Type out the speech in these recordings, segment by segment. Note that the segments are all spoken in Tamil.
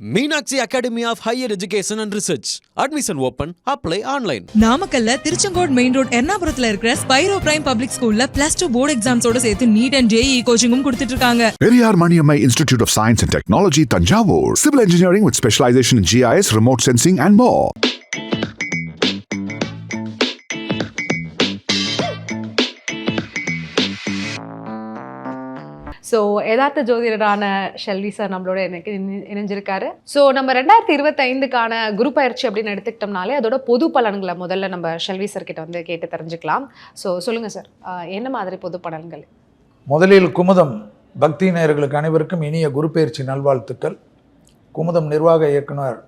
Meenakshi Academy of Higher Education and Research. Admission open. Apply online. நாமக்கல்ல திருச்செங்கோடு மெயின் ரோட் எர்ணாபுரத்துல இருக்கிற ஸ்பைரோ பிரைம் பப்ளிக் ஸ்கூல்ல +2 போர்டு எக்ஸாம்ஸோட சேர்த்து நீட் அண்ட் ஜேஇ கோச்சிங்கும் கொடுத்துட்டு இருக்காங்க. Periyar Maniammai Institute of Science and Technology, Tanjavur. Civil engineering with specialization in GIS, remote sensing and more. So யதார்த்த ஜோதிடரான ஷெல்வி சார் நம்மளோட எனக்கு இணைஞ்சிருக்காரு. ஸோ நம்ம 2025க்கான குரு பயிற்சி அப்படின்னு எடுத்துக்கிட்டோம்னாலே அதோட பொது பலன்களை முதல்ல நம்ம ஷெல்வி சார் கிட்ட வந்து கேட்டு தெரிஞ்சுக்கலாம். ஸோ சொல்லுங்கள் சார், என்ன மாதிரி பொது பலன்கள்? முதலில் குமுதம் பக்தி நேயர்களுக்கு அனைவருக்கும் இனிய குரு பயிற்சி நல்வாழ்த்துக்கள். குமுதம் நிர்வாக இயக்குனர்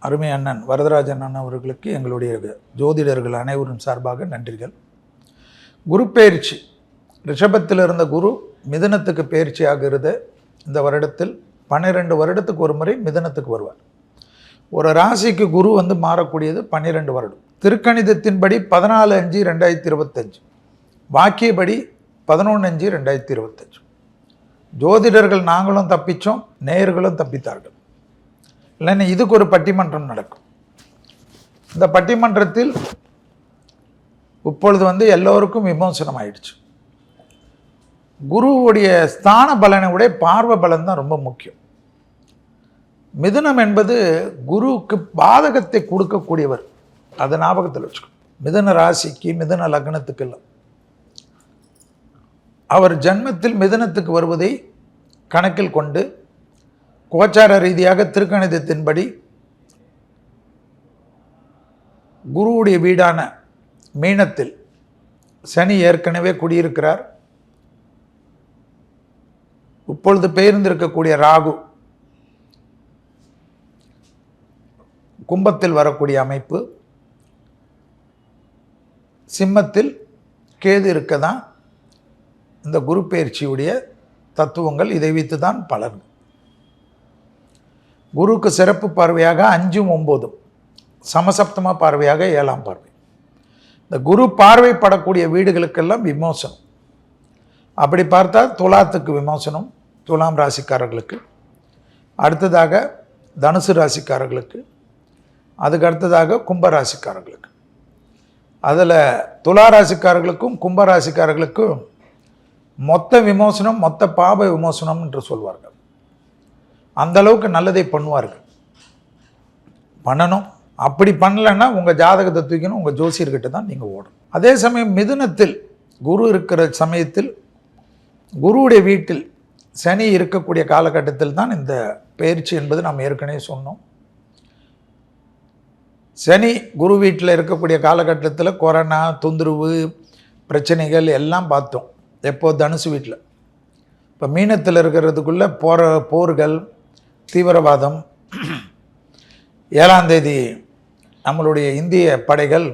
அருமை அண்ணன் வரதராஜன் அண்ணன் அவர்களுக்கு எங்களுடைய ஜோதிடர்கள் அனைவரும் சார்பாக நன்றிகள். குரு பயிற்சி ரிஷபத்தில் இருந்த குரு மிதுனத்துக்கு பயிற்சி ஆகிறது. இந்த வருடத்தில் 12 வருடத்துக்கு ஒரு முறை மிதுனத்துக்கு வருவார். ஒரு ராசிக்கு குரு வந்து மாறக்கூடியது 12 வருடம். திருக்கணிதத்தின்படி 14/5/2025, வாக்கியபடி 11/5/2025. ஜோதிடர்கள் நாங்களும் தப்பித்தோம், நேயர்களும் தப்பித்தார்கள். இல்லைன்னா இதுக்கு ஒரு பட்டிமன்றம் நடக்கும். இந்த பட்டிமன்றத்தில் இப்பொழுது வந்து எல்லோருக்கும் விமோசனம் ஆயிடுச்சு. குருவுடைய ஸ்தான பலனை விட பார்வை பலன் தான் ரொம்ப முக்கியம். மிதுனம் என்பது குருவுக்கு பாதகத்தை கொடுக்கக்கூடியவர். அதை ஞாபகத்தில் வச்சுக்கணும். மிதுன ராசிக்கு, மிதுன லக்னத்துக்கெல்லாம் அவர் ஜன்மத்தில் மிதுனத்துக்கு வருவதை கணக்கில் கொண்டு கோச்சார ரீதியாக திருக்கணிதத்தின்படி குருவுடைய வீடான மீனத்தில் சனி ஏற்கனவே குடியிருக்கிறார். இப்பொழுது பெயர்ந்திருக்கக்கூடிய ராகு கும்பத்தில் வரக்கூடிய அமைப்பு, சிம்மத்தில் கேது இருக்க தான் இந்த குரு பயிற்சியுடைய தத்துவங்கள். இதை வைத்து தான் பலன். குருக்கு சிறப்பு பார்வையாக 5ம் 9ம், சமசப்தம பார்வையாக 7ஆம் பார்வை. இந்த குரு பார்வைப்படக்கூடிய வீடுகளுக்கெல்லாம் விமோசனம். அப்படி பார்த்தா துலாத்துக்கு விமோசனம், துலாம் ராசிக்காரர்களுக்கு. அடுத்ததாக தனுசு ராசிக்காரர்களுக்கு, அதுக்கு அடுத்ததாக கும்ப ராசிக்காரர்களுக்கு. அதில் துலா ராசிக்காரர்களுக்கும் கும்ப ராசிக்காரர்களுக்கும் மொத்த விமோசனம், மொத்த பாப விமோசனம் என்று சொல்வார்கள். அந்த அளவுக்கு நல்லதை பண்ணுவார்கள், பண்ணணும். அப்படி பண்ணலைன்னா உங்கள் ஜாதகத்தை தூக்கணும், உங்கள் ஜோசியர்கிட்ட தான் நீங்கள் ஓடணும். அதே சமயம் மிதுனத்தில் குரு இருக்கிற சமயத்தில், குருவுடைய வீட்டில் சனி இருக்கக்கூடிய காலகட்டத்தில் தான் இந்த பயிற்சி என்பது நாம் ஏற்கனவே சொன்னோம். சனி குரு வீட்டில் இருக்கக்கூடிய காலகட்டத்தில் கொரோனா தொந்தரவு பிரச்சனைகள் எல்லாம் பார்த்தோம். எப்போ தனுசு வீட்டில். இப்போ மீனத்தில் இருக்கிறதுக்குள்ளே போர்கள், தீவிரவாதம். 7ஆம் தேதி நம்மளுடைய இந்திய படைகள்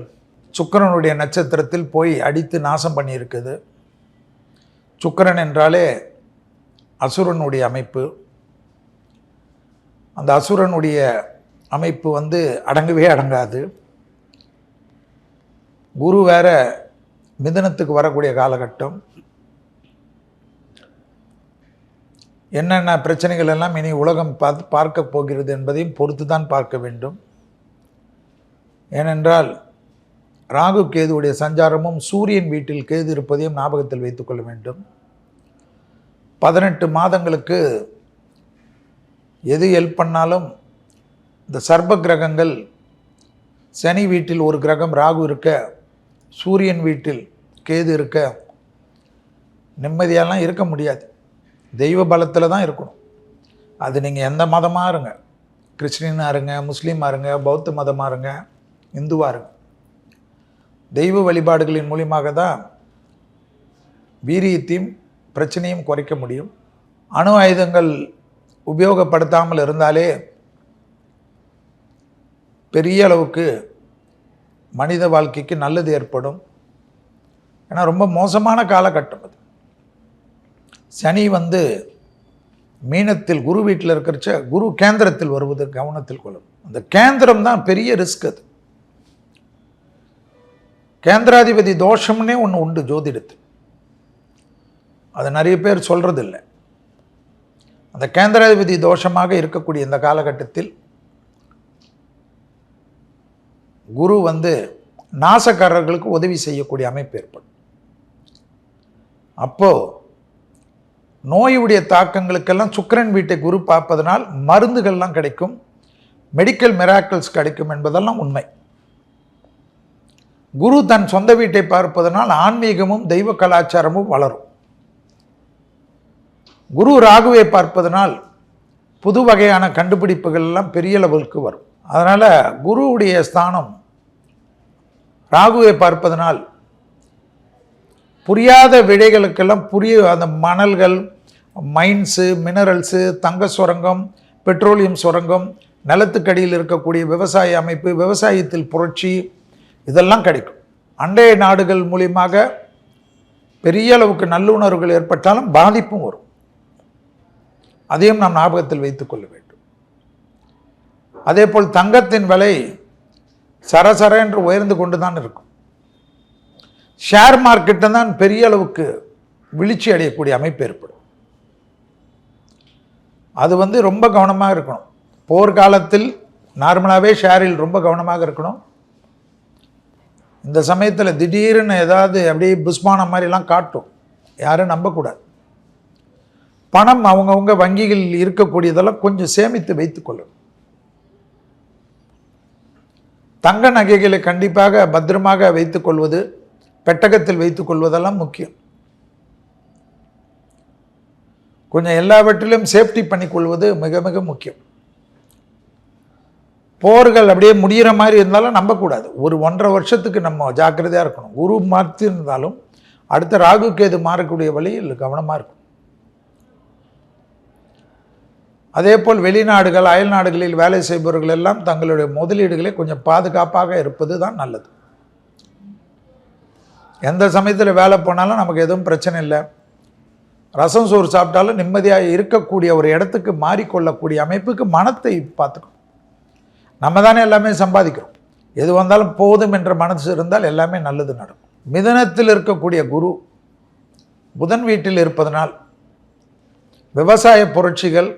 சுக்கிரனுடைய நட்சத்திரத்தில் போய் அடித்து நாசம் பண்ணியிருக்குது. சுக்கிரன் என்றாலே அசுரனுடைய அமைப்பு. அந்த அசுரனுடைய அமைப்பு வந்து அடங்கவே அடங்காது. குரு வேற மிதுனத்துக்கு வரக்கூடிய காலகட்டம். என்னென்ன பிரச்சனைகள் எல்லாம் இனி உலகம் பார்க்க போகிறது என்பதையும் பொறுத்து தான் பார்க்க வேண்டும். ஏனென்றால் ராகு கேதுவுடைய சஞ்சாரமும் சூரியன் வீட்டில் கேது இருப்பதையும் ஞாபகத்தில் வைத்துக்கொள்ள வேண்டும். 18 மாதங்களுக்கு எது ஹெல்ப் பண்ணாலும் இந்த சர்ப கிரகங்கள், சனி வீட்டில் ஒரு கிரகம் ராகு இருக்க, சூரியன் வீட்டில் கேது இருக்க நிம்மதியெல்லாம் இருக்க முடியாது. தெய்வ பலத்தில் தான் இருக்கணும். அது நீங்கள் எந்த மதமாக இருங்க, கிறிஸ்டினாக இருங்க, முஸ்லீமாக இருங்க, பௌத்த மதமாக இருங்க, இந்துவாக இருங்க, தெய்வ வழிபாடுகளின் மூலியமாக தான் வீரியத்தையும் பிரச்சனையும் குறைக்க முடியும். அணு ஆயுதங்கள் உபயோகப்படுத்தாமல் இருந்தாலே பெரிய அளவுக்கு மனித வாழ்க்கைக்கு நல்லது ஏற்படும். ஏன்னா ரொம்ப மோசமான காலகட்டம் அது. சனி வந்து மீனத்தில் குரு வீட்டில் இருக்கிறச்ச, குரு கேந்திரத்தில் வருவது கவனத்தில் கொள்ளும். அந்த கேந்திரம் தான் பெரிய ரிஸ்க். அது கேந்திராதிபதி தோஷம்னே ஒன்று உண்டு ஜோதிடத்தில். அது நிறைய பேர் சொல்கிறதில்லை. அந்த கேந்திராதிபதி தோஷமாக இருக்கக்கூடிய இந்த காலகட்டத்தில் குரு நாசக்காரர்களுக்கு உதவி செய்யக்கூடிய அமைப்பு ஏற்படும். அப்போது நோயுடைய தாக்கங்களுக்கெல்லாம் சுக்கிரன் வீட்டை குரு பார்ப்பதனால் மருந்துகள்லாம் கிடைக்கும், மெடிக்கல் மிராக்கிள்ஸ் கிடைக்கும் என்பதெல்லாம் உண்மை. குரு தன் சொந்த வீட்டை பார்ப்பதனால் ஆன்மீகமும் தெய்வ கலாச்சாரமும் வளரும். குரு ராகுவை பார்ப்பதனால் புது வகையான கண்டுபிடிப்புகள் எல்லாம் பெரிய லெவலுக்கு வரும். அதனால் குருவுடைய ஸ்தானம் ராகுவை பார்ப்பதனால் புரியாத விடைகளுக்கெல்லாம் அந்த மணல்கள், மைன்ஸு, மினரல்ஸு, தங்க சுரங்கம், பெட்ரோலியம் சுரங்கம், நிலத்துக்கடியில் இருக்கக்கூடிய விவசாய அமைப்பு, விவசாயத்தில் புரட்சி, இதெல்லாம் கிடைக்கும். அண்டைய நாடுகள் மூலியமாக பெரிய அளவுக்கு நல்லுணர்வுகள் ஏற்பட்டாலும் பாதிப்பும் வரும். அதையும் நாம் ஞாபகத்தில் வைத்துக்கொள்ள வேண்டும். அதே போல் தங்கத்தின் விலை சரசர என்று உயர்ந்து கொண்டு தான் இருக்கும். ஷேர் மார்க்கெட்டை தான் பெரிய அளவுக்கு வீழ்ச்சி அடையக்கூடிய அமைப்பு ஏற்படும். அது ரொம்ப கவனமாக இருக்கணும். போர்க்காலத்தில் நார்மலாகவே ஷேரில் ரொம்ப கவனமாக இருக்கணும். இந்த சமயத்தில் திடீர்னு ஏதாவது அப்படியே புஷ்மானம் மாதிரிலாம் காட்டும், யாரும் நம்பக்கூடாது. பணம் அவங்கவுங்க வங்கிகளில் இருக்கக்கூடியதெல்லாம் கொஞ்சம் சேமித்து வைத்துக்கொள்ளணும். தங்க நகைகளை கண்டிப்பாக பத்திரமாக வைத்துக்கொள்வது, பெட்டகத்தில் வைத்துக்கொள்வதெல்லாம் முக்கியம். கொஞ்சம் எல்லாவற்றிலும் சேஃப்டி பண்ணிக்கொள்வது மிக மிக முக்கியம். போர்கள் அப்படியே முடிகிற மாதிரி இருந்தாலும் நம்பக்கூடாது. ஒரு 1.5 வருஷத்துக்கு நம்ம ஜாக்கிரதையாக இருக்கணும். குரு மாற்றி இருந்தாலும் அடுத்த ராகு கேது மாறக்கூடிய வழியில் கவனமாக இருக்கும். அதே போல் வெளிநாடுகள், அயல் நாடுகளில் வேலை செய்பவர்கள் எல்லாம் தங்களுடைய முதலீடுகளை கொஞ்சம் பாதுகாப்பாக இருப்பது தான் நல்லது. எந்த சமயத்தில் வேலை போனாலும் நமக்கு எதுவும் பிரச்சனை இல்லை. ரசம் சோறு சாப்பிட்டாலும் நிம்மதியாக இருக்கக்கூடிய ஒரு இடத்துக்கு மாறிக்கொள்ளக்கூடிய அமைப்புக்கு மனத்தை பார்த்துக்கணும். நம்ம தானே எல்லாமே சம்பாதிக்கிறோம். எது வந்தாலும் போதும் என்ற மனசு இருந்தால் எல்லாமே நல்லது நடக்கும். மிதனத்தில் இருக்கக்கூடிய குரு புதன் வீட்டில் இருப்பதனால் விவசாய புரட்சிகள்,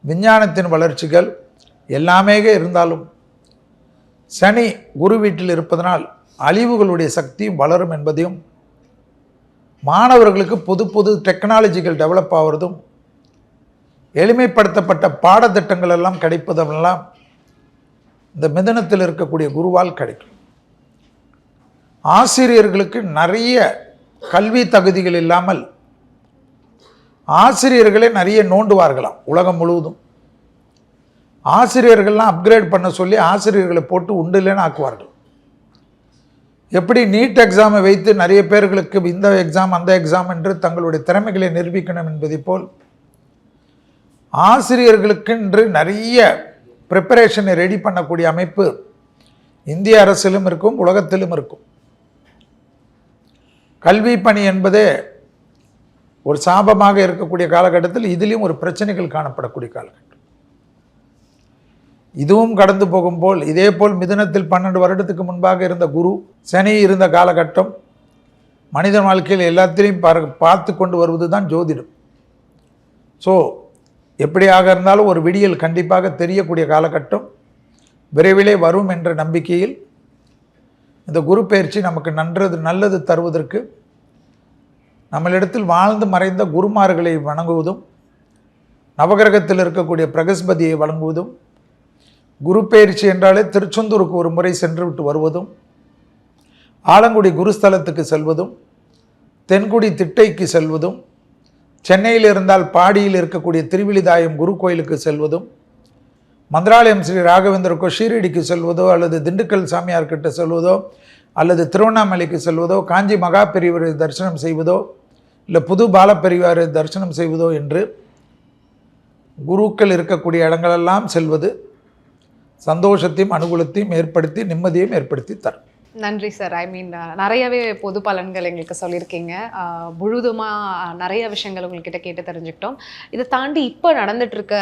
விஞ்ஞானத்தின் வளர்ச்சிகள் எல்லாமே இருந்தாலும் சனி குரு வீட்டில் இருப்பதனால் அழிவுகளுடைய சக்தி வளரும் என்பதையும், மாணவர்களுக்கு புது புது டெக்னாலஜிகள் டெவலப் ஆகிறதும், எளிமைப்படுத்தப்பட்ட பாடத்திட்டங்கள் எல்லாம் கிடைப்பதெல்லாம் இந்த மிதனத்தில் இருக்கக்கூடிய குருவால் கிடைக்கும். ஆசிரியர்களுக்கு நிறைய கல்வி தகுதிகள் இல்லாமல் ஆசிரியர்களே நிறைய நோண்டுவார்களாம் உலகம் முழுவதும். ஆசிரியர்கள்லாம் அப்கிரேட் பண்ண சொல்லி ஆசிரியர்களை போட்டு உண்டுலேன்னு ஆக்குவார்கள். எப்படி நீட் எக்ஸாமை வைத்து நிறைய பேர்களுக்கு இந்த எக்ஸாம் அந்த எக்ஸாம் என்று தங்களுடைய திறமைகளை நிரூபிக்கணும் என்பதை போல் ஆசிரியர்களுக்கென்று நிறைய ப்ரிப்பரேஷனை ரெடி பண்ணக்கூடிய அமைப்பு இந்திய அரசிலும் இருக்கும், உலகத்திலும் இருக்கும். கல்வி பணி என்பதே ஒரு சாபமாக இருக்கக்கூடிய காலகட்டத்தில் இதிலையும் ஒரு பிரச்சனைகள் காணப்படக்கூடிய காலகட்டம். இதுவும் கடந்து போகும்போல் இதே போல் மிதுனத்தில் 12 வருடத்துக்கு முன்பாக இருந்த குரு சனி இருந்த காலகட்டம் மனிதன் வாழ்க்கையில் எல்லாத்திலையும் பார்த்து கொண்டு வருவது தான் ஜோதிடம். ஸோ எப்படியாக இருந்தாலும் ஒரு விடியல் கண்டிப்பாக தெரியக்கூடிய காலகட்டம் விரைவிலே வரும் என்ற நம்பிக்கையில் இந்த குரு பயிற்சி நமக்கு நல்லது தருவதற்கு நம்மளிடத்தில் வாழ்ந்து மறைந்த குருமார்களை வணங்குவதும், நவகிரகத்தில் இருக்கக்கூடிய பிரகஸ்பதியை வணங்குவதும், குரு பயிற்சி என்றாலே திருச்செந்தூருக்கு ஒரு முறை சென்று விட்டு வருவதும், ஆலங்குடி குருஸ்தலத்துக்கு செல்வதும், தென்குடி திட்டைக்கு செல்வதும், சென்னையில் இருந்தால் பாடியில் இருக்கக்கூடிய திருவிழிதாயம் குரு கோயிலுக்கு செல்வதும், மந்திராலயம் ஸ்ரீ ராகவேந்திரக்கோ ஷீரடிக்கு செல்வதோ, அல்லது திண்டுக்கல் சாமியார்கிட்ட செல்வதோ, அல்லது திருவண்ணாமலைக்கு செல்வதோ, காஞ்சி மகா பெரியவரை தரிசனம் செய்வதோ, இல்லை புது பாலப்பெரிவாரை தரிசனம் செய்வதோ என்று குருக்கள் இருக்கக்கூடிய இடங்களெல்லாம் செல்வது சந்தோஷத்தையும் அனுகூலத்தையும் ஏற்படுத்தி நிம்மதியையும் ஏற்படுத்தி தரும். நன்றி சார். ஐ மீன் நிறையவே பொது பலன்கள் எங்களுக்கு சொல்லியிருக்கீங்க. முழுதுமாக நிறைய விஷயங்கள் உங்கள்கிட்ட கேட்டு தெரிஞ்சுக்கிட்டோம். இதை தாண்டி இப்போ நடந்துட்டு இருக்க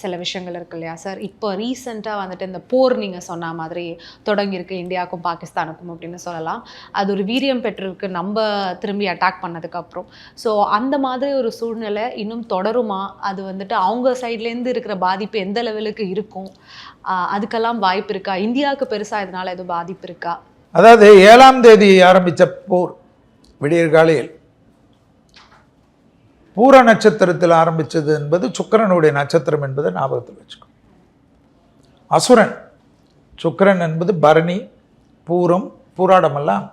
சில விஷயங்கள் இருக்கு இல்லையா சார்? இப்போ ரீசெண்டாக வந்துட்டு இந்த போர் நீங்கள் சொன்ன மாதிரி தொடங்கியிருக்கு இந்தியாவுக்கும் பாகிஸ்தானுக்கும் அப்படின்னு சொல்லலாம். அது ஒரு வீரியம் பெற்றிருக்கு நம்ம திரும்பி அட்டாக் பண்ணதுக்கப்புறம். ஸோ அந்த மாதிரி ஒரு சூழ்நிலை இன்னும் தொடருமா? அது வந்துட்டு அவங்க சைட்லேருந்து இருக்கிற பாதிப்பு எந்த லெவலுக்கு இருக்கும்? அதுக்கெல்லாம் வாய்ப்பு இருக்கா? இந்தியாவுக்கு பெருசாக இதனால் எதுவும் பாதிப்பு இருக்கா? அதாவது 7ஆம் தேதி ஆரம்பித்த போர் விடியற்காலையில் பூர நட்சத்திரத்தில் ஆரம்பித்தது என்பது சுக்கிரனுடைய நட்சத்திரம் என்பதை ஞாபகத்தில் வச்சுக்கோ. அசுரன் சுக்கிரன் என்பது பரணி, பூரம், பூராடமெல்லாம்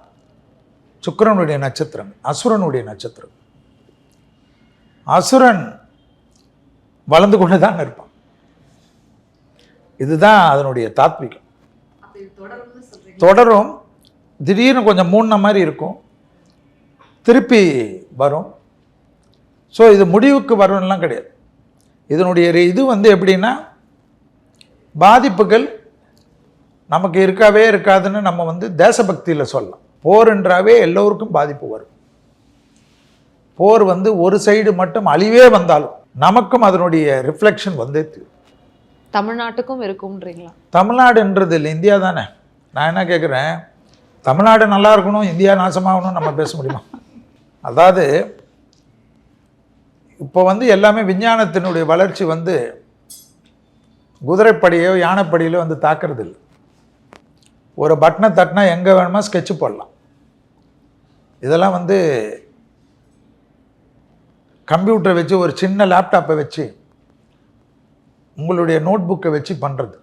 சுக்கிரனுடைய நட்சத்திரம், அசுரனுடைய நட்சத்திரம். அசுரன் வளர்ந்து கொண்டு தான் இருப்பான். இதுதான் அதனுடைய தாத்விகம். தொடரும், திடீர்னு கொஞ்சம் மூணு மாதிரி இருக்கும், திருப்பி வரும். ஸோ இது முடிவுக்கு வரும்லாம் கிடையாது. இதனுடைய இது எப்படின்னா, பாதிப்புகள் நமக்கு இருக்கவே இருக்காதுன்னு நம்ம தேசபக்தியில் சொல்லலாம். போர்ன்றாவே எல்லோருக்கும் பாதிப்பு வரும். போர் ஒரு சைடு மட்டும் அழிவே வந்தாலும் நமக்கும் அதனுடைய ரிஃப்ளெக்ஷன் வந்தே தீரும். தமிழ்நாட்டுக்கும் இருக்கும்ன்றீங்களா? தமிழ்நாடுன்றது இல்லை, இந்தியா தானே. நான் என்ன கேட்குறேன், தமிழ்நாடு நல்லா இருக்கணும், இந்தியா நாசமாகணும் நம்ம பேச முடியுமா? அதாவது இப்போ எல்லாமே விஞ்ஞானத்தினுடைய வளர்ச்சி குதிரைப்படையோ யானைப்படையிலோ தாக்குறது இல்லை. ஒரு பட்டனை தட்டினா எங்கே வேணுமா ஸ்கெட்சு போடலாம். இதெல்லாம் கம்ப்யூட்டரை வச்சு, ஒரு சின்ன லேப்டாப்பை வச்சு, உங்களுடைய நோட் புக்கை வச்சு பண்ணுறது.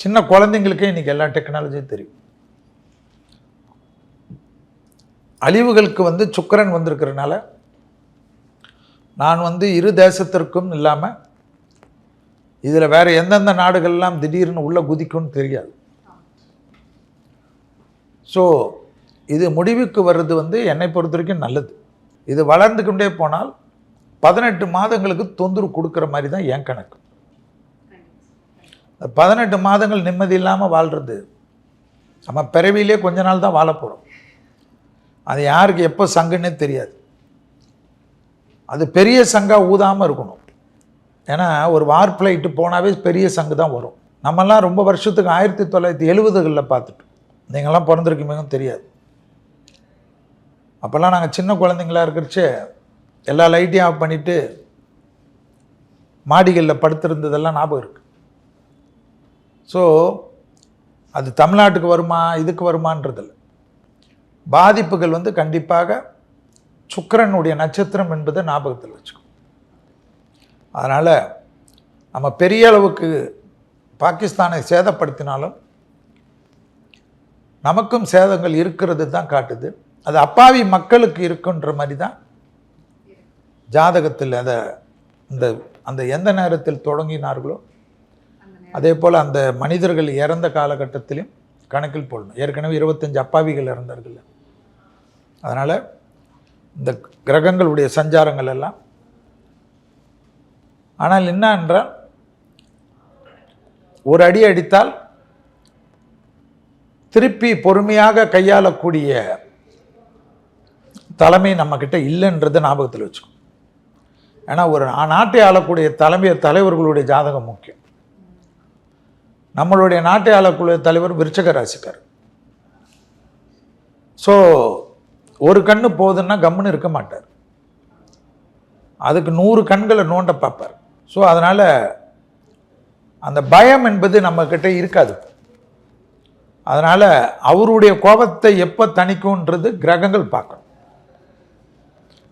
சின்ன குழந்தைங்களுக்கே இன்றைக்கி எல்லா டெக்னாலஜியும் தெரியும். அழிவுகளுக்கு சுக்கிரன் வந்திருக்கிறதுனால நான் இரு தேசத்திற்கும் இல்லாமல் இதில் வேறு எந்தெந்த நாடுகள்லாம் திடீர்னு உள்ளே குதிக்கும்னு தெரியாது. ஸோ இது முடிவுக்கு வர்றது என்னை பொறுத்த வரைக்கும் நல்லது. இது வளர்ந்துக்கிட்டே போனால் 18 மாதங்களுக்கு தொந்தரவு கொடுக்குற மாதிரி தான் என் கணக்கு. 18 மாதங்கள் நிம்மதி இல்லாமல் வாழ்கிறது, நம்ம பிறவியிலே கொஞ்ச நாள் தான் வாழ போகிறோம். அது யாருக்கு எப்போ சங்குன்னே தெரியாது. அது பெரிய சங்காக ஊதாமல் இருக்கணும். ஏன்னா ஒரு வார் ஃப்ளைட்டு போனாவே பெரிய சங்கு தான் வரும். நம்மெல்லாம் ரொம்ப வருஷத்துக்கு 1970களில் பார்த்துட்டோம். நீங்கள்லாம் பிறந்திருக்குமேவும் தெரியாது. அப்போல்லாம் நாங்கள் சின்ன குழந்தைங்களா இருக்கிறச்சே எல்லா லைட்டையும் ஆஃப் பண்ணிவிட்டு மாடிகளில் படுத்திருந்ததெல்லாம் ஞாபகம் இருக்குது. ஸோ அது தமிழ்நாட்டுக்கு வருமா இதுக்கு வருமானதில்லை. பாதிப்புகள் கண்டிப்பாக சுக்கிரனுடைய நட்சத்திரம் என்பதை ஞாபகத்தில் வச்சுக்கணும். அதனால் நம்ம பெரிய அளவுக்கு பாகிஸ்தானை சேதப்படுத்தினாலும் நமக்கும் சேதங்கள் இருக்கிறது தான் காட்டுது. அது அப்பாவி மக்களுக்கு இருக்குன்ற மாதிரி தான் ஜாதகத்தில் அந்த எந்த நேரத்தில் தொடங்கினார்களோ அதே போல் அந்த மனிதர்கள் இறந்த காலகட்டத்திலும் கணக்கில் போடணும். ஏற்கனவே 25 அப்பாவிகள் இறந்தார்கள். அதனால் இந்த கிரகங்களுடைய சஞ்சாரங்கள் எல்லாம். ஆனால் என்ன என்றால், ஒரு அடி அடித்தால் திருப்பி பொறுமையாக கையாளக்கூடிய தலைமை நம்மக்கிட்ட இல்லைன்றதை ஞாபகத்தில் வச்சுக்கணும். ஏன்னா ஒரு நாட்டை ஆளக்கூடிய தலைவர்களுடைய ஜாதகம் முக்கியம். நம்மளுடைய நாட்டை ஆளக்கூடிய தலைவர் விருச்சக ராசிக்கார். ஸோ ஒரு கண்ணு போதுன்னா கம்முன்னு இருக்க மாட்டார், அதுக்கு 100 கண்களை நோண்ட பார்ப்பார். ஸோ அதனால் அந்த பயம் என்பது நம்மக்கிட்ட இருக்காது. அதனால் அவருடைய கோபத்தை எப்போ தணிக்கும்ன்றது கிரகங்கள் பார்க்கணும்.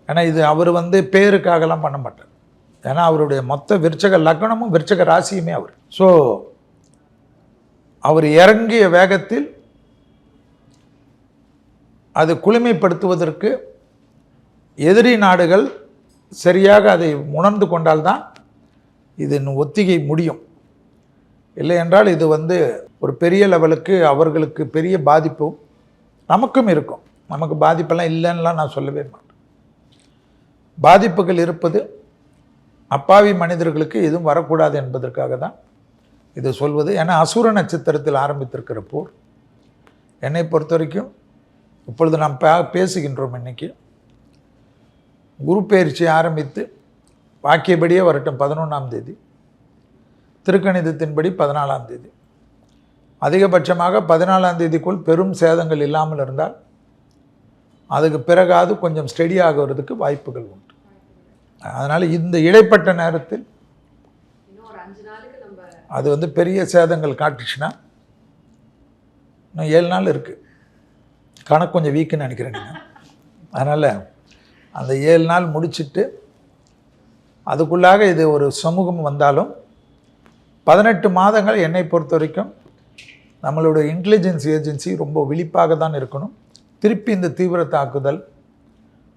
ஏன்னா இது அவர் பேருக்காகலாம் பண்ண மாட்டார். ஏன்னா அவருடைய மொத்த விருச்சக லக்னமும் விருச்சக ராசியுமே அவர். ஸோ அவர் இறங்கிய வேகத்தில் அது குளுமைப்படுத்துவதற்கு எதிரி நாடுகள் சரியாக அதை உணர்ந்து கொண்டால்தான் இது ஒத்திகை முடியும். இல்லை என்றால் இது ஒரு பெரிய லெவலுக்கு அவர்களுக்கு பெரிய பாதிப்பும் நமக்கும் இருக்கும். நமக்கு பாதிப்பெல்லாம் இல்லைன்னுலாம் நான் சொல்லவே மாட்டேன். பாதிப்புகள் இருப்பது அப்பாவி மனிதர்களுக்கு எதுவும் வரக்கூடாது என்பதற்காக தான் இது சொல்வது. ஏன்னா அசுர நட்சத்திரத்தில் ஆரம்பித்திருக்கிற போர் என்னை பொறுத்த வரைக்கும் இப்பொழுது நாம் பேசுகின்றோம். இன்னைக்கு குரு பெயர்ச்சி ஆரம்பித்து வாக்கியபடியே வரட்டும் 11ஆம் தேதி, திருக்கணிதத்தின்படி 14ஆம் தேதி, அதிகபட்சமாக 14ஆம் தேதிக்குள் பெரும் சேதங்கள் இல்லாமல் இருந்தால் அதுக்கு பிறகாவது கொஞ்சம் ஸ்டெடி ஆகிறதுக்கு வாய்ப்புகள் உண்டு. அதனால் இந்த இடைப்பட்ட நேரத்தில் அது வந்து பெரிய சேதங்கள் காட்டுச்சுன்னா இன்னும் 7 நாள் இருக்குது. கணக்கு கொஞ்சம் வீக்குன்னு நினைக்கிறேன் நீங்கள். அதனால் அந்த 7 நாள் முடிச்சுட்டு அதுக்குள்ளாக இது ஒரு சமூகம் வந்தாலும் 18 மாதங்கள் என்னை பொறுத்த வரைக்கும் நம்மளோட இன்டெலிஜென்ஸ் ஏஜென்சி ரொம்ப விழிப்பாக தான் இருக்கணும். திருப்பி இந்த தீவிர தாக்குதல்,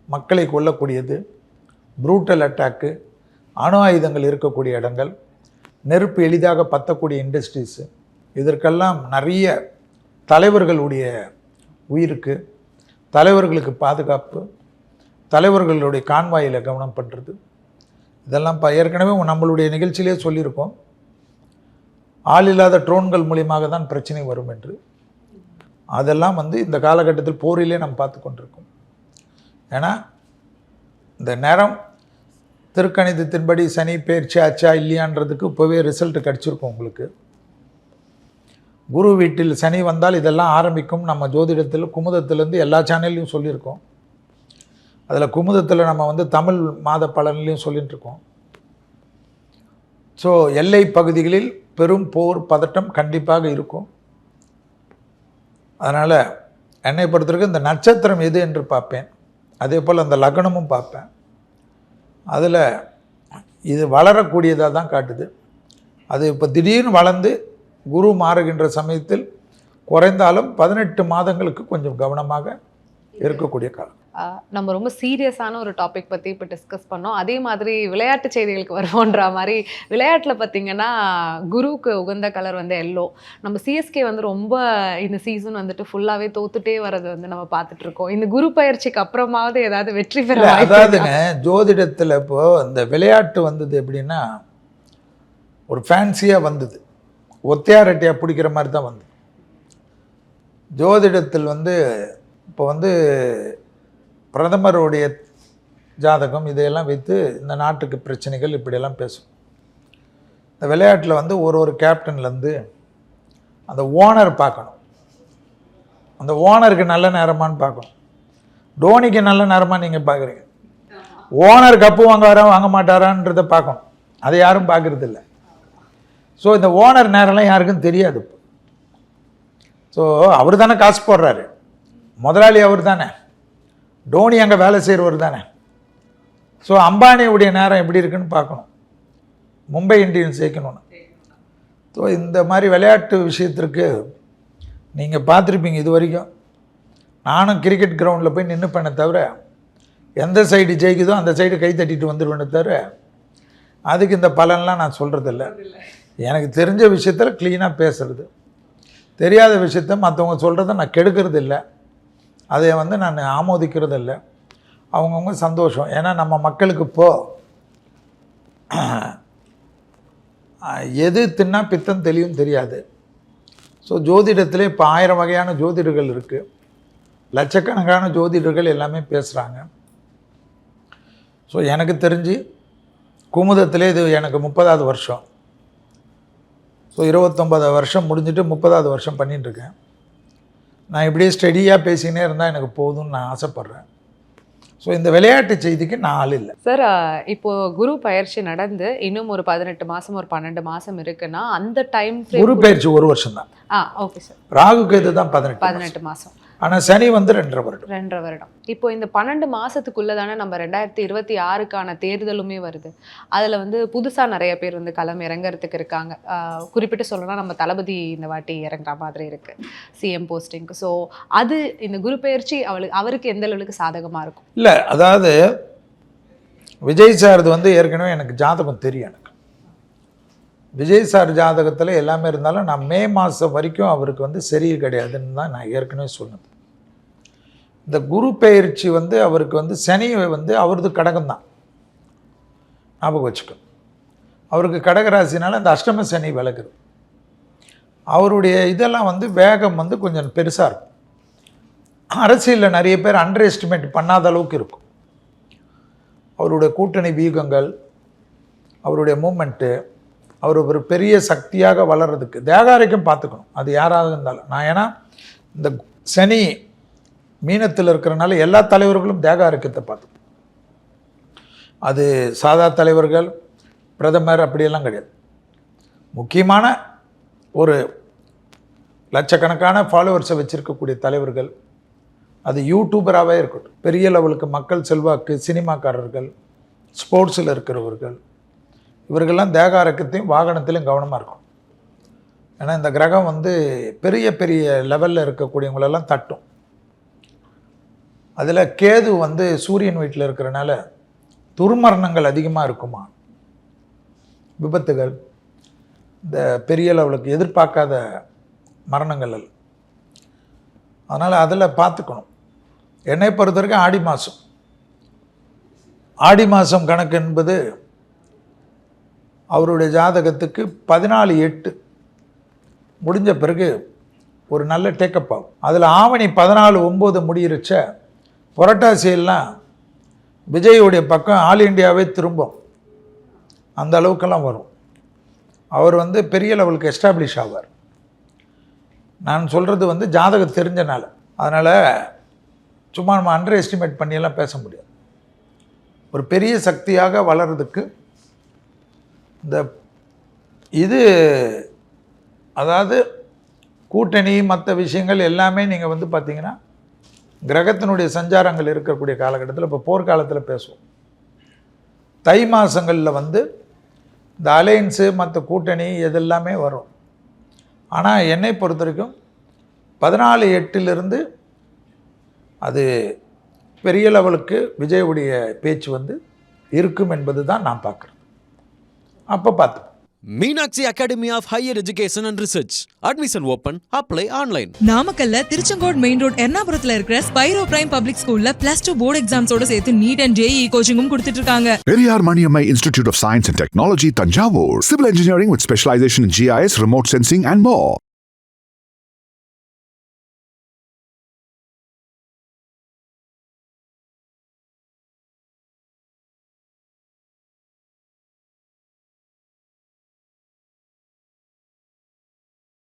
மக்களை கொல்லக்கூடியது, ப்ரூட்டல் அட்டாக்கு, அணு ஆயுதங்கள் இருக்கக்கூடிய இடங்கள், நெருப்பு எளிதாக பற்றக்கூடிய இண்டஸ்ட்ரீஸு, இதற்கெல்லாம் நிறைய தலைவர்களுடைய உயிருக்கு, தலைவர்களுக்கு பாதுகாப்பு, தலைவர்களுடைய கான்வாயில் கவனம் பண்ணுறது, இதெல்லாம் ஏற்கனவே நம்மளுடைய நிகழ்ச்சியிலே சொல்லியிருக்கோம். ஆள் இல்லாத ட்ரோன்கள் மூலியமாக தான் பிரச்சனை வரும் என்று. அதெல்லாம் வந்து இந்த காலகட்டத்தில் போரிலே நம்ம பார்த்து கொண்டிருக்கோம். ஏன்னா இந்த நேரம் திருக்கணிதத்தின்படி சனி பெயர்ச்சி ஆச்சா இல்லையான்றதுக்கு இப்போவே ரிசல்ட் கிடச்சிருக்கும் உங்களுக்கு. குரு வீட்டில் சனி வந்தால் இதெல்லாம் ஆரம்பிக்கும். நம்ம ஜோதிடத்தில் குமுதத்திலேருந்து எல்லா சேனல்லையும் சொல்லியிருக்கோம். அதில் குமுதத்தில் நம்ம வந்து தமிழ் மாத பலன்லையும் சொல்லிட்டு இருக்கோம். ஸோ எல்லை பகுதிகளில் பெரும் போர் பதட்டம் கண்டிப்பாக இருக்கும். அதனால் என்னை பொறுத்தவரைக்கும் இந்த நட்சத்திரம் எது என்று பார்ப்பேன். அதே போல் அந்த லக்னமும் பார்ப்பேன். அதில் இது வளரக்கூடியதாக தான் காட்டுது. அது இப்போ திடீர்னு வளர்ந்து குரு மாறுகின்ற சமயத்தில் குறைந்தாலும் 18 மாதங்களுக்கு கொஞ்சம் கவனமாக இருக்கக்கூடிய காலம். நம்ம ரொம்ப சீரியஸான ஒரு டாபிக் பற்றி இப்போ டிஸ்கஸ் பண்ணோம். அதே மாதிரி விளையாட்டு செய்திகளுக்கு வருவோன்ற மாதிரி விளையாட்டில் பார்த்தீங்கன்னா குருவுக்கு உகந்த கலர் வந்து எல்லோ. நம்ம சிஎஸ்கே வந்து ரொம்ப இந்த சீசன் வந்துட்டு ஃபுல்லாகவே தோத்துட்டே வர்றது வந்து நம்ம பார்த்துட்டு இருக்கோம். இந்த குரு பயிற்சிக்கு அப்புறமாவது ஏதாவது வெற்றி பெற அதாவதுங்க ஜோதிடத்தில் இப்போது இந்த விளையாட்டு வந்தது எப்படின்னா ஒரு ஃபேன்சியாக வந்தது, ஒத்தையாரட்டியாக பிடிக்கிற மாதிரி தான் வந்தது. ஜோதிடத்தில் வந்து இப்போ வந்து பிரதமருடைய ஜாதகம் இதையெல்லாம் வைத்து இந்த நாட்டுக்கு பிரச்சனைகள் இப்படியெல்லாம் பேசும். இந்த விளையாட்டில் வந்து ஒரு கேப்டன்லேருந்து அந்த ஓனர் பார்க்கணும். அந்த ஓனருக்கு நல்ல நேரமானு பார்க்கணும். டோனிக்கு நல்ல நேரமாக நீங்கள் பார்க்குறீங்க. ஓனர் கப்பு வாங்க மாட்டாரான்றதை பார்க்கணும். அதை யாரும் பார்க்குறது இல்லை. ஸோ இந்த ஓனர் நேரம்லாம் யாருக்கும் தெரியாது. ஸோ அவர் தானே காசு போடுறாரு, முதலாளி அவர் தானே, டோனி அங்கே வேலை செய்கிறவர் தானே. ஸோ அம்பானியுடைய நேரம் எப்படி இருக்குன்னு பார்க்கணும், மும்பை இந்தியன்ஸ் ஜெயிக்கணும்னு. ஸோ இந்த மாதிரி விளையாட்டு விஷயத்திற்கு நீங்கள் பார்த்துருப்பீங்க இது வரைக்கும். நானும் கிரிக்கெட் கிரவுண்டில் போய் நின்று பண்ண தவிர எந்த சைடு ஜெயிக்குதோ அந்த சைடு கை தட்டிட்டு வந்துடுவேன்னு தவிர அதுக்கு இந்த பலன்லாம் நான் சொல்கிறதில்ல. எனக்கு தெரிஞ்ச விஷயத்தில் க்ளீனாக பேசுகிறது, தெரியாத விஷயத்த மற்றவங்க சொல்கிறத நான் கெடுக்கிறது இல்லை, அதை வந்து நான் ஆமோதிக்கிறது இல்லை. அவங்கவுங்க சந்தோஷம். ஏன்னா நம்ம மக்களுக்கு இப்போது எது தின்னா பித்தம் தெளிவும் தெரியாது. ஸோ ஜோதிடத்தில் இப்போ 1000 வகையான ஜோதிடர்கள் இருக்குது, லட்சக்கணக்கான ஜோதிடர்கள் எல்லாமே பேசுகிறாங்க. ஸோ எனக்கு தெரிஞ்சு குமுதத்திலே இது எனக்கு 30வது வருஷம். ஸோ 29 வருஷம் முடிஞ்சுட்டு 30வது வருஷம் பண்ணிட்டுருக்கேன். நான் இப்படியே ஸ்டடியாக பேசினே இருந்தால் எனக்கு போதும்னு நான் ஆசைப்பட்றேன். ஸோ இந்த விளையாட்டு செய்திக்கு நான் ஆள் இல்லை. சார், இப்போது குரு பயிற்சி நடந்து இன்னும் ஒரு 18 மாதம் ஒரு 12 மாதம் இருக்குன்னா அந்த டைம் குரு பயிற்சி 1 வருஷம் தான். Okay sir. ராகு கேது தான் 18 மாதம். ஆனால் சனி வந்து 2.5 வருடம். இப்போ இந்த 12 மாதத்துக்குள்ளே தானே நம்ம 2026க்கான தேர்தலுமே வருது. அதில் வந்து புதுசாக நிறைய பேர் வந்து களம் இறங்கிறதுக்கு இருக்காங்க. குறிப்பிட்டு சொல்லணும்னா நம்ம தளபதி இந்த வாட்டி இறங்குற மாதிரி இருக்குது சிஎம் போஸ்டிங்க்கு. ஸோ அது இந்த குரு பயிற்சி அவருக்கு எந்த அளவுக்கு சாதகமாக இருக்கும்? இல்லை, அதாவது விஜய் சார்து வந்து ஏற்கனவே எனக்கு ஜாதகம் தெரியும். எனக்கு விஜய் சார் ஜாதகத்தில் எல்லாமே இருந்தாலும் நான் மே மாதம் வரைக்கும் அவருக்கு வந்து சரி கிடையாதுன்னு தான் நான் ஏற்கனவே சொன்னது. இந்த குரு பெயர்ச்சி வந்து அவருக்கு வந்து சனி வந்து அவரது கடகம் தான், ஞாபகம் வச்சுக்கணும். அவருக்கு கடகராசினால அந்த அஷ்டம சனி விலகுது. அவருடைய இதெல்லாம் வந்து வேகம் வந்து கொஞ்சம் பெருசாக இருக்கும். அரசியலில் நிறைய பேர் அண்டர் எஸ்டிமேட் பண்ணாத அளவுக்கு இருக்கும். அவருடைய கூட்டணி வியூகங்கள், அவருடைய மூமெண்ட்டு, அவர் ஒரு பெரிய சக்தியாக வளர்கிறதுக்கு தேகாரைக்கும் பார்த்துக்கணும். அது யாராக இருந்தாலும். நான் ஏன்னா இந்த சனி மீனத்தில் இருக்கிறனால எல்லா தலைவர்களும் தேகாரக்கத்தை பார்த்துக்கணும். அது சாதா தலைவர்கள், பிரதமர் அப்படியெல்லாம் கிடையாது. முக்கியமான ஒரு லட்சக்கணக்கான ஃபாலோவர்ஸை வச்சுருக்கக்கூடிய தலைவர்கள், அது யூடியூபராகவே இருக்கட்டும், பெரிய லெவலுக்கு மக்கள் செல்வாக்கு, சினிமாக்காரர்கள், ஸ்போர்ட்ஸில் இருக்கிறவர்கள், இவர்கள்லாம் தேகாரக்கத்தையும் வாகனத்திலையும் கவனமாக இருக்கும். ஏன்னா இந்த கிரகம் வந்து பெரிய பெரிய லெவலில் இருக்கக்கூடியவங்களெல்லாம் தட்டும். அதில் கேது வந்து சூரியன் வீட்டில் இருக்கிறனால துர்மரணங்கள் அதிகமாக இருக்குமா, விபத்துகள், இந்த பெரிய லெவலுக்கு எதிர்பார்க்காத மரணங்கள். அதனால் அதில் பார்த்துக்கணும். என்னை பொறுத்த வரைக்கும் ஆடி மாதம் கணக்கு என்பது அவருடைய ஜாதகத்துக்கு 14/8 முடிஞ்ச பிறகு ஒரு நல்ல டேக்கப் ஆகும். அதில் ஆவணி 14/9 முடியிருச்ச புரட்டாசியெல்லாம் விஜயுடைய பக்கம் ஆல் இண்டியாவே திரும்பும். அந்த அளவுக்கெல்லாம் வரும். அவர் வந்து பெரிய லெவலுக்கு எஸ்டாப்ளிஷ் ஆவார். நான் சொல்கிறது வந்து ஜாதகம் தெரிஞ்சனால. அதனால் சும்மா நம்ம அண்டர் எஸ்டிமேட் பண்ணியெல்லாம் பேச முடியாது. ஒரு பெரிய சக்தியாக வளர்கிறதுக்கு இது அதாவது கூட்டணி மற்ற விஷயங்கள் எல்லாமே நீங்கள் வந்து பார்த்தீங்கன்னா கிரகத்தினுடைய சஞ்சாரங்கள் இருக்கக்கூடிய காலகட்டத்தில், இப்போ போர்க்காலத்தில் பேசுவோம். தை மாதங்களில் வந்து இந்த அலையன்ஸு மற்ற கூட்டணி இதெல்லாமே வரும். ஆனால் என்னை பொறுத்த வரைக்கும் 14/8 அது பெரிய லெவலுக்கு விஜயுடைய பேச்சு வந்து இருக்கும் என்பது தான் நான் பார்க்குறேன். அப்போ பார்த்து Meenakshi Academy of Higher Education and Research. Admission open. Apply online. நாமக்கல்ல திருச்செங்கோடு மெயின் ரோட் எர்ணாபுரத்துல இருக்கிற ஸ்பைரோ பிரைம் பப்ளிக் ஸ்கூல்ல +2 போர்டு எக்ஸாம்ஸோட சேர்த்து நீட் அண்ட் ஜேஇ கோச்சிங்கும் கொடுத்துட்டு இருக்காங்க. Periyar Maniammai Institute of Science and Technology, Tanjavur. Civil engineering with specialization in GIS, remote sensing and more.